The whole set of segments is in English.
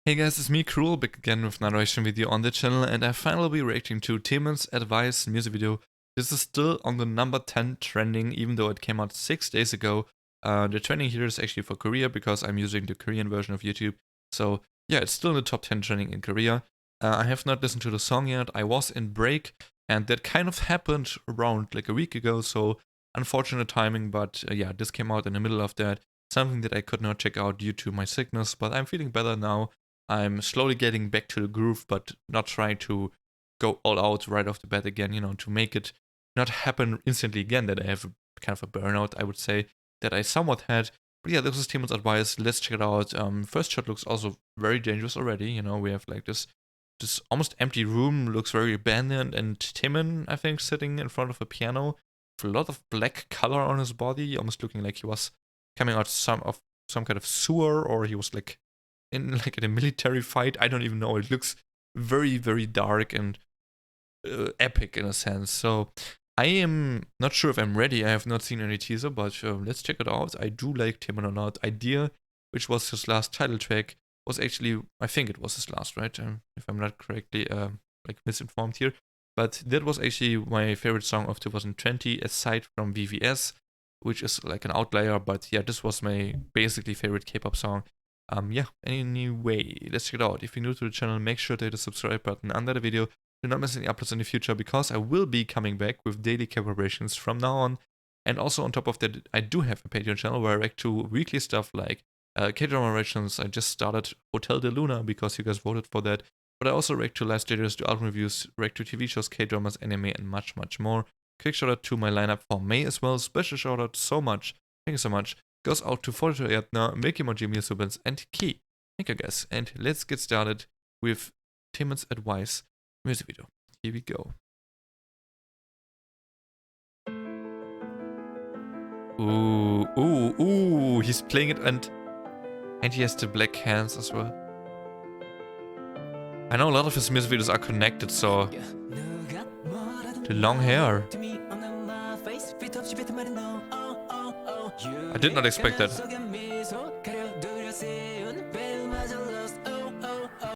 Hey guys, it's me, Cruel, back again with another reaction video on the channel, and I finally be reacting to TAEMIN's Advice music video. This is still on the number 10 trending, even though it came out 6 days ago. The trending here is actually for Korea, because I'm using the Korean version of YouTube. So yeah, it's still in the top 10 trending in Korea. I have not listened to the song yet. I was in break, and that kind of happened around like a week ago, so unfortunate timing, but yeah, this came out in the middle of that. Something that I could not check out due to my sickness, but I'm feeling better now. I'm slowly getting back to the groove, but not trying to go all out right off the bat again, to make it not happen instantly again, that I have kind of a burnout, I would say, that I somewhat had. But yeah, this is TAEMIN's Advice. Let's check it out. First shot looks also very dangerous already. We have like this almost empty room, looks very abandoned, and TAEMIN, I think, sitting in front of a piano with a lot of black color on his body, almost looking like he was coming out some kind of sewer, or he was like in a military fight. I don't even know. It looks very, very dark and epic in a sense. So I am not sure if I'm ready. I have not seen any teaser, but let's check it out. I do like TAEMIN a lot. Idea, which was his last title track, was actually, I think it was his last, right? If I'm not correctly like misinformed here. But that was actually my favorite song of 2020, aside from VVS, which is like an outlier. But yeah, this was my basically favorite K-pop song. Yeah, anyway, let's check it out. If you're new to the channel, make sure to hit the subscribe button under the video. Do not miss any uploads in the future, because I will be coming back with daily collaborations from now on. And also on top of that, I do have a Patreon channel where I react to weekly stuff like K-drama reactions. I just started Hotel de Luna because you guys voted for that. But I also react to live stages, do album reviews, react to TV shows, K-dramas, anime, and much, much more. Quick shout out to my lineup for May as well. Special shout out so much. Thank you so much. Goes out to Fortune Erdner, Milky Mojimi Subans, and Key. Thank you guys. And let's get started with TAEMIN's Advice music video. Here we go. Ooh, he's playing it, and he has the black hands as well. I know a lot of his music videos are connected, so the long hair. I did not expect that.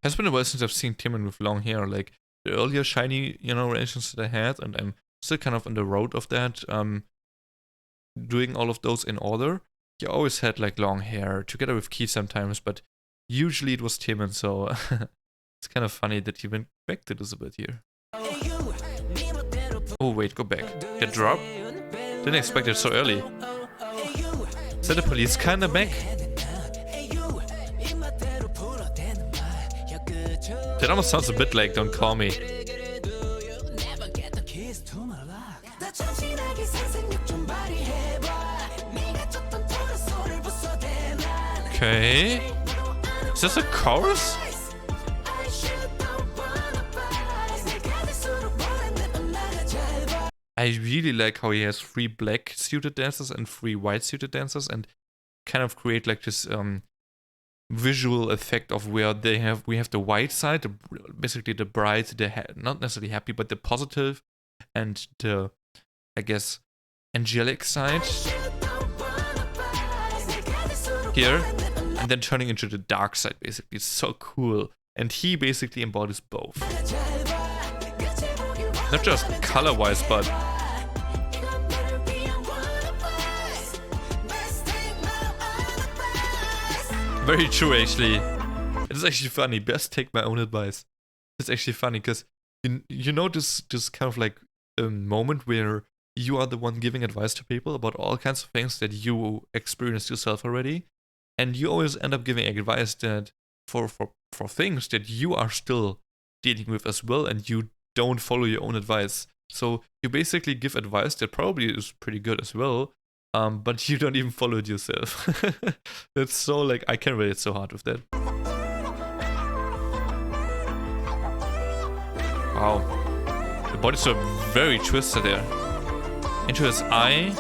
It's been a while since I've seen TAEMIN with long hair. Like the earlier SHINEE, relations that I had, and I'm still kind of on the road of that. Doing all of those in order. He always had like long hair, together with Key sometimes, but usually it was TAEMIN, so it's kind of funny that he went back to this a bit here. Oh wait, go back. The drop? Didn't expect it so early. Is that the police kinda back? That almost sounds a bit like Don't Call Me. Okay. Is this a chorus? I really like how he has 3 black suited dancers and 3 white suited dancers, and kind of create like this visual effect of where we have the white side, basically the bright, not necessarily happy, but the positive, and the, I guess, angelic side here, and then turning into the dark side. Basically, it's so cool, and he basically embodies both, not just color-wise, but very true, actually. It's actually funny. Best take my own advice. It's actually funny, because you know this kind of like moment where you are the one giving advice to people about all kinds of things that you experienced yourself already, and you always end up giving advice that for things that you are still dealing with as well, and you don't follow your own advice. So you basically give advice that probably is pretty good as well, but you don't even follow it yourself. That's so, like, I can relate so hard with that. Wow. The body's so very twisted there. Into his eye.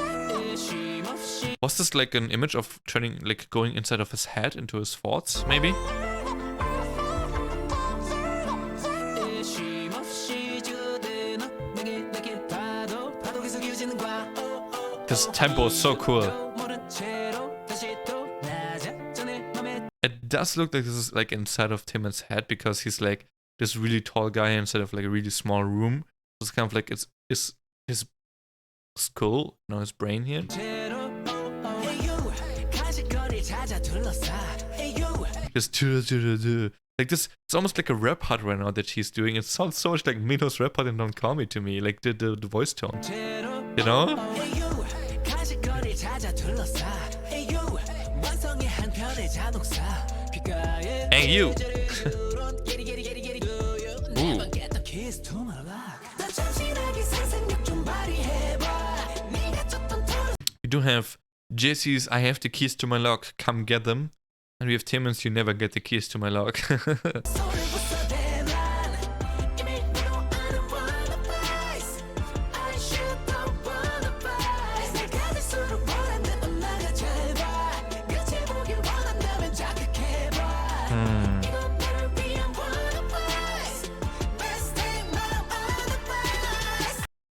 Was this like an image of turning, like going inside of his head into his thoughts, maybe? This tempo is so cool. At it does look like this is like inside of Taemin's head, because he's like this really tall guy instead of like a really small room. So it's kind of like it's his skull, his brain here. Just like this, it's almost like a rap part right now that he's doing. It sounds so much like Mino's rap part in Don't Call Me to me, like the voice tone, you know? Hey you! Ooh. We do have Jesse's I Have the Keys to My Lock, Come Get Them. And we have Taemin's You Never Get the Keys to My Lock.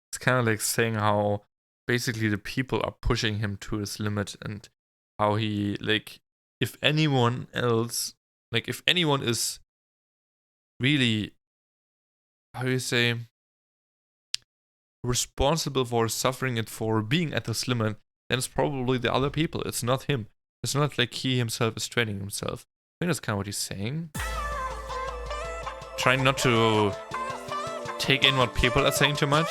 It's kind of like saying how basically the people are pushing him to his limit, and how he, like, if anyone else, like if anyone is really, how do you say, responsible for suffering and for being at this limit, then it's probably the other people. It's not him. It's not like he himself is training himself. I think that's kind of what he's saying. Trying not to take in what people are saying too much.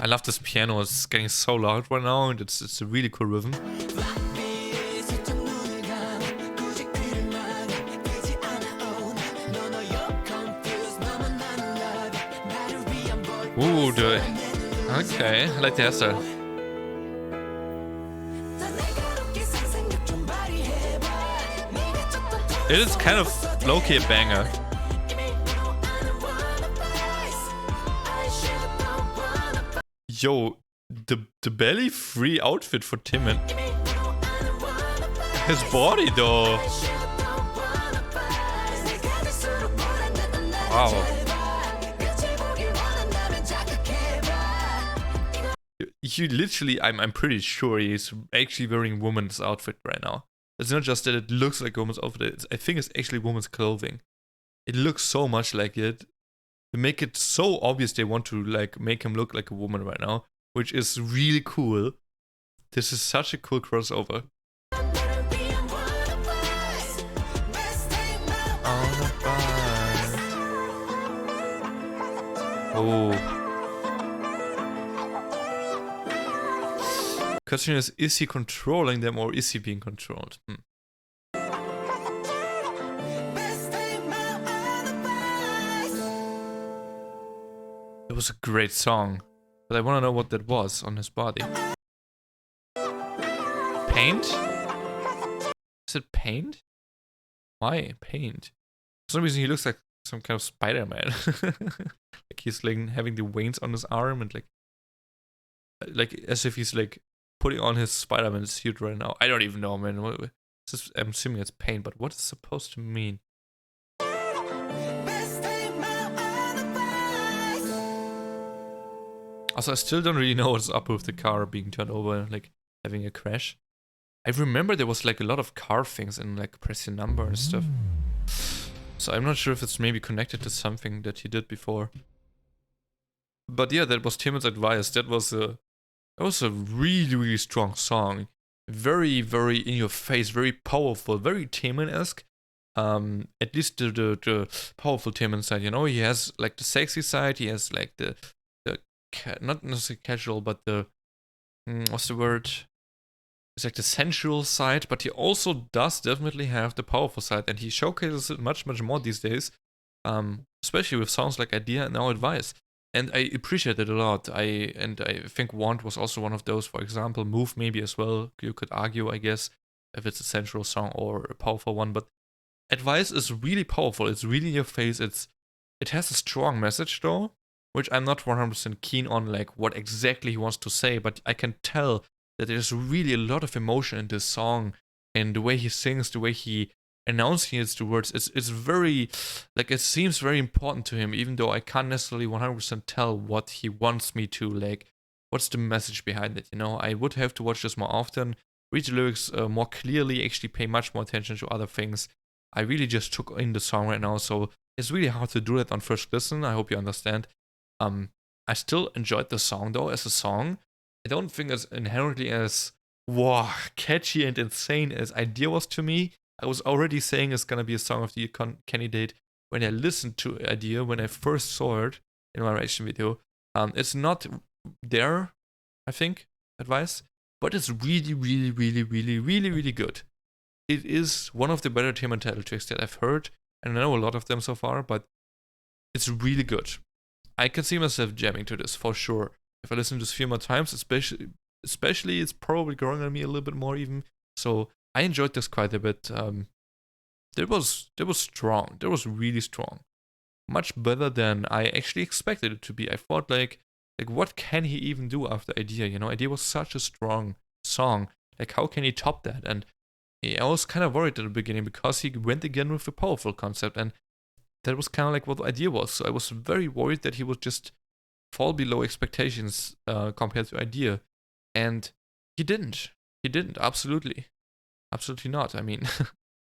I love this piano, it's getting so loud right now, and it's a really cool rhythm. Ooh, okay, I like the hairstyle. It is kind of low-key a banger. Yo, the belly free outfit for Taemin. His body though. Wow. You literally, I'm pretty sure he's actually wearing woman's outfit right now. It's not just that it looks like a woman's outfit, I think it's actually woman's clothing. It looks so much like it. They make it so obvious they want to like make him look like a woman right now, which is really cool. This is such a cool crossover. Oh. Question is he controlling them or is he being controlled? It was a great song, but I want to know what that was on his body. Paint? Is it paint? Why paint? For some reason he looks like some kind of Spider-Man. Like he's like having the veins on his arm and like as if he's like putting on his Spider-Man suit right now. I don't even know, man. I'm assuming it's paint, but what is it supposed to mean? Also, I still don't really know what's up with the car being turned over, like having a crash. I remember there was like a lot of car things and like press your number and stuff. So I'm not sure if it's maybe connected to something that he did before. But yeah, that was Taemin's advice. That was a really, really strong song. Very, very in your face, very powerful, very Taemin-esque. At least the powerful Taemin side, you know, he has like the sexy side, he has like the not necessarily casual, but the what's the word? It's like the sensual side, but he also does definitely have the powerful side, and he showcases it much more these days, especially with songs like Idea and Now Advice. And I appreciate it a lot. I think Want was also one of those. For example, Move maybe as well. You could argue, I guess, if it's a sensual song or a powerful one. But Advice is really powerful. It's really in your face. It has a strong message though, which I'm not 100% keen on, like what exactly he wants to say. But I can tell that there's really a lot of emotion in this song. and the way he sings, the way he enunciates the words, it's very, like, it seems very important to him, even though I can't necessarily 100% tell what he wants me to, like, what's the message behind it, you know? I would have to watch this more often, read the lyrics more clearly, actually pay much more attention to other things. I really just took in the song right now, so it's really hard to do that on first listen. I hope you understand. I still enjoyed the song though as a song. I don't think it's inherently as wow catchy and insane as Idea was to me. I was already saying it's gonna be a song of the year candidate when I listened to Idea, when I first saw it in my reaction video. It's not there, I think, advice, but it's really, really, really, really, really, really good. It is one of the better TAEMIN title tracks that I've heard, and I know a lot of them so far, but it's really good. I can see myself jamming to this for sure. If I listen to this a few more times, especially it's probably growing on me a little bit more even. So I enjoyed this quite a bit. It was strong. It was really strong. Much better than I actually expected it to be. I thought like what can he even do after Idea? You know, Idea was such a strong song. Like how can he top that? And I was kind of worried at the beginning because he went again with a powerful concept, and that was kind of like what the idea was. So I was very worried that he would just fall below expectations compared to Idea, and he didn't. He didn't. Absolutely not. I mean,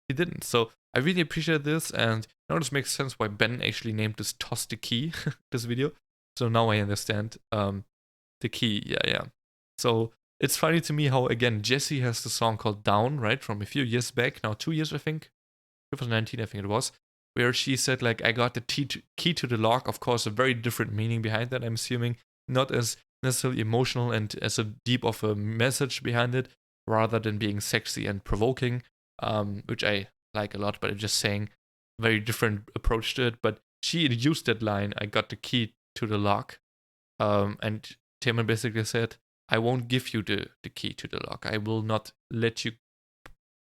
he didn't. So I really appreciate this, and now this makes sense why Ben actually named this "Toss the Key" this video. So now I understand the key. Yeah. So it's funny to me how again Jessie has the song called "Down," right, from a few years back, now 2 years I think, 2019 I think it was, where she said like I got the key to the lock. Of course, a very different meaning behind that. I'm assuming not as necessarily emotional and as a deep of a message behind it, rather than being sexy and provoking, which I like a lot. But I'm just saying, very different approach to it. But she used that line, "I got the key to the lock," and TAEMIN basically said, "I won't give you the key to the lock. I will not let you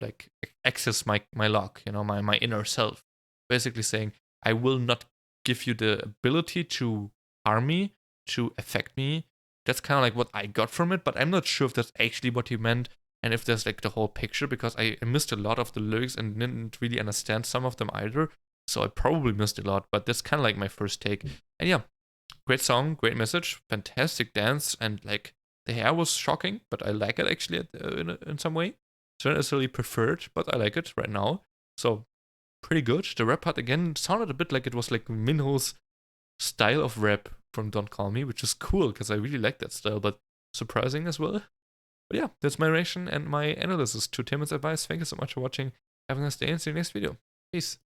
like access my lock, you know, my inner self." Basically saying, I will not give you the ability to harm me, to affect me. That's kind of like what I got from it, but I'm not sure if that's actually what he meant and if there's like the whole picture, because I missed a lot of the lyrics and didn't really understand some of them either. So I probably missed a lot, but that's kind of like my first take. And yeah, great song, great message, fantastic dance, and like the hair was shocking, but I like it actually in some way. It's not necessarily preferred, but I like it right now. So pretty good. The rap part again sounded a bit like it was like Minho's style of rap from Don't Call Me, which is cool because I really like that style, but surprising as well. But yeah, that's my reaction and my analysis to TAEMIN's advice. Thank you so much for watching. Have a nice day and see you next video. Peace.